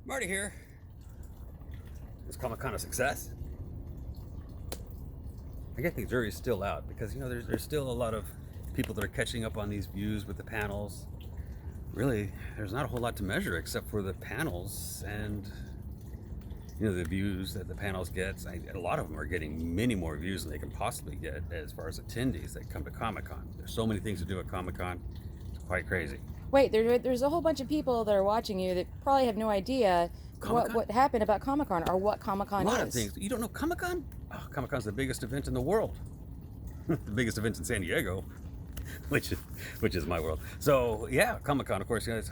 Marty here. Was Comic-Con a success? I think the jury's still out because there's still a lot of people that are catching up on these views with the panels. Really, there's not a whole lot to measure except for the panels and the views that the panels get. A lot of them are getting many more views than they can possibly get as far as attendees that come to Comic-Con. There's so many things to do at Comic-Con. It's quite crazy. Wait, there's a whole bunch of people that are watching you that probably have no idea Comic-Con? what happened about Comic-Con or what Comic-Con A lot is. of things. You don't know Comic-Con? Oh, Comic-Con's the biggest event in the world. The biggest event in San Diego, which is my world. So yeah, Comic-Con, of course, it's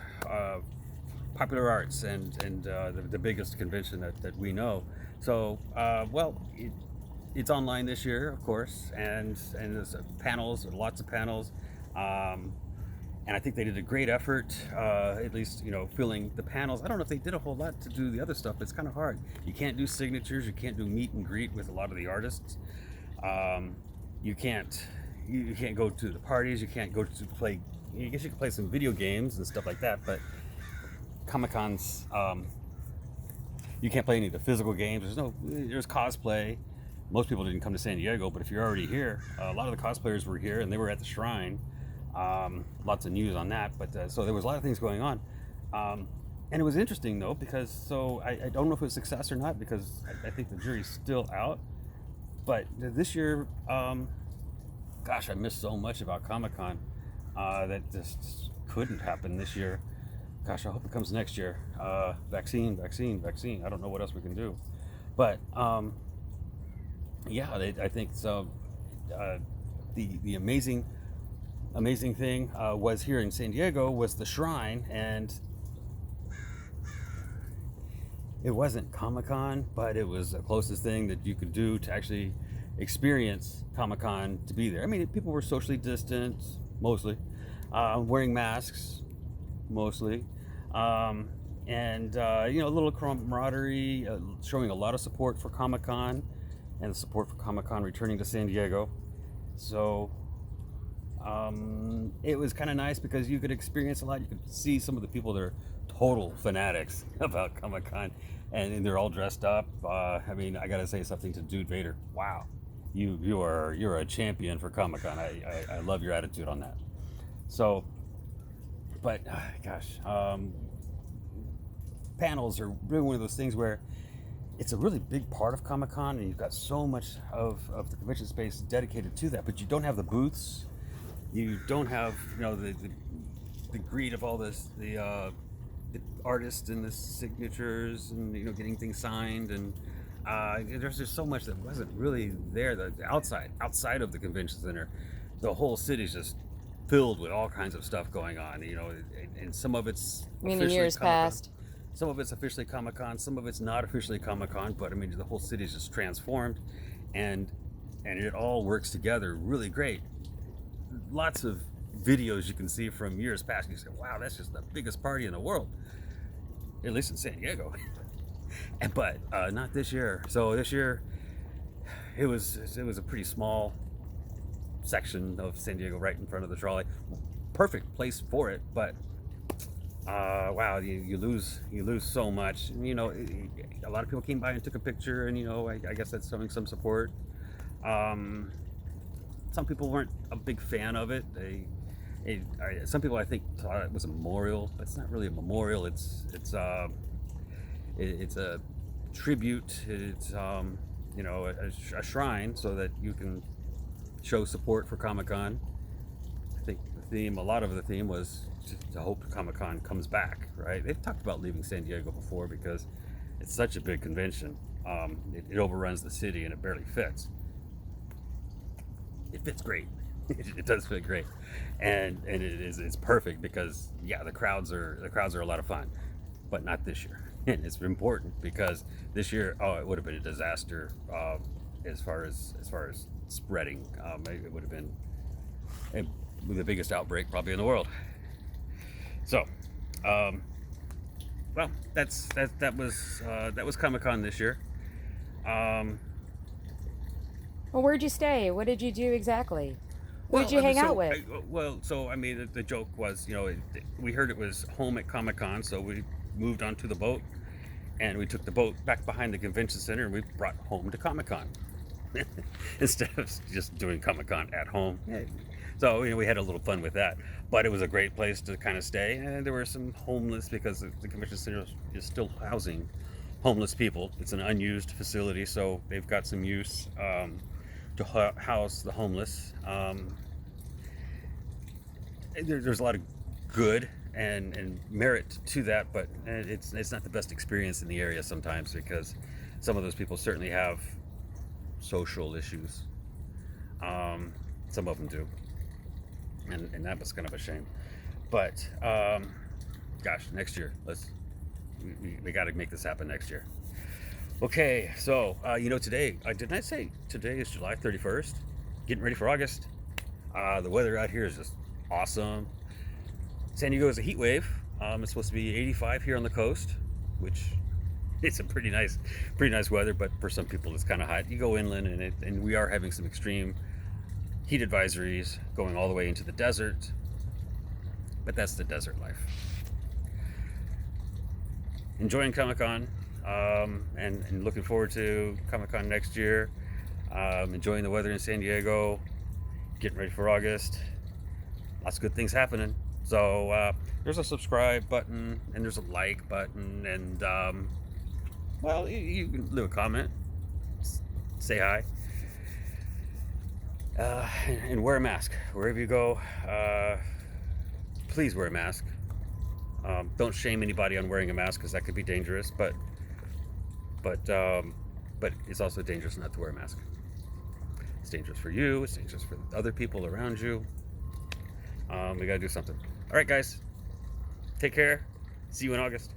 popular arts and the biggest convention that we know. So it's online this year, of course, and there's panels, lots of panels. And I think they did a great effort, at least, filling the panels. I don't know if they did a whole lot to do the other stuff. It's kind of hard. You can't do signatures. You can't do meet and greet with a lot of the artists. You can't go to the parties. You can't go to play. I guess you can play some video games and stuff like that. But Comic-Con's, you can't play any of the physical games. There's cosplay. Most people didn't come to San Diego, but if you're already here, a lot of the cosplayers were here and they were at the shrine. Lots of news on that, but so there was a lot of things going on, and it was interesting though because I don't know if it was a success or not because I think the jury's still out. But this year, gosh, I missed so much about Comic-Con that just couldn't happen this year. Gosh, I hope it comes next year. Vaccine. I don't know what else we can do, but yeah, I think so. The amazing thing was here in San Diego was the shrine, and it wasn't Comic-Con, but it was the closest thing that you could do to actually experience Comic-Con, to be there. I mean, people were socially distant mostly, wearing masks mostly, and a little camaraderie, showing a lot of support for Comic-Con and support for Comic-Con returning to San Diego. So it was kind of nice because you could experience a lot. You could see some of the people that are total fanatics about Comic-Con, and they're all dressed up. I mean, I gotta say something to Dude Vader. Wow, you're a champion for Comic-Con. I love your attitude on that. So, but gosh, panels are really one of those things where it's a really big part of Comic-Con, and you've got so much of the convention space dedicated to that, but you don't have the booths. You don't have the greed of all this the artists and the signatures and getting things signed, and there's just so much that wasn't really there. The outside of the convention center, the whole city's just filled with all kinds of stuff going on. And some of it's I mean, in officially years Comic-Con. past. Some of it's officially Comic-Con. Some of it's not officially Comic-Con. But I mean, the whole city's just transformed, and it all works together really great. Lots of videos you can see from years past, and you say, wow, that's just the biggest party in the world, at least in San Diego. But not this year. So this year it was a pretty small section of San Diego right in front of the trolley. Perfect place for it, but wow, you lose so much. A lot of people came by and took a picture, and I guess that's showing some support. Some people weren't a big fan of it. Some people, I think, thought it was a memorial, but it's not really a memorial. It's a tribute. It's a shrine so that you can show support for Comic-Con. I think a lot of the theme was to hope Comic-Con comes back. Right? They've talked about leaving San Diego before because it's such a big convention. It overruns the city and it barely fits. It fits great. It does fit great, and it's perfect because the crowds are a lot of fun, but not this year. And it's important because this year, it would have been a disaster as far as spreading. It would have been the biggest outbreak probably in the world. So, well, that was Comic-Con this year. Well, where'd you stay? What did you do exactly? Who did you I mean, hang out with? I mean, the joke was, we heard it was home at Comic-Con, so we moved onto the boat and we took the boat back behind the convention center and we brought home to Comic-Con instead of just doing Comic-Con at home. Yeah. So we had a little fun with that, but it was a great place to kind of stay. And there were some homeless because the convention center is still housing homeless people. It's an unused facility, so they've got some use to house the homeless. There's a lot of good and merit to that, but it's not the best experience in the area sometimes because some of those people certainly have social issues. Some of them do, and that was kind of a shame. But gosh, next year we got to make this happen next year. Okay, so today didn't I say today is July 31st? Getting ready for August. The weather out here is just awesome. San Diego is a heat wave. It's supposed to be 85 here on the coast, which it's a pretty nice weather, but for some people it's kind of hot. You go inland and we are having some extreme heat advisories going all the way into the desert, but that's the desert life. Enjoying Comic-Con, and looking forward to Comic-Con next year. Enjoying the weather in San Diego, getting ready for August. Lots of good things happening. So there's a subscribe button and there's a like button, and you can leave a comment, say hi, and wear a mask wherever you go. Please wear a mask. Don't shame anybody on wearing a mask because that could be dangerous, but it's also dangerous not to wear a mask. It's dangerous for you. It's dangerous for other people around you. We gotta do something. All right, guys. Take care. See you in August.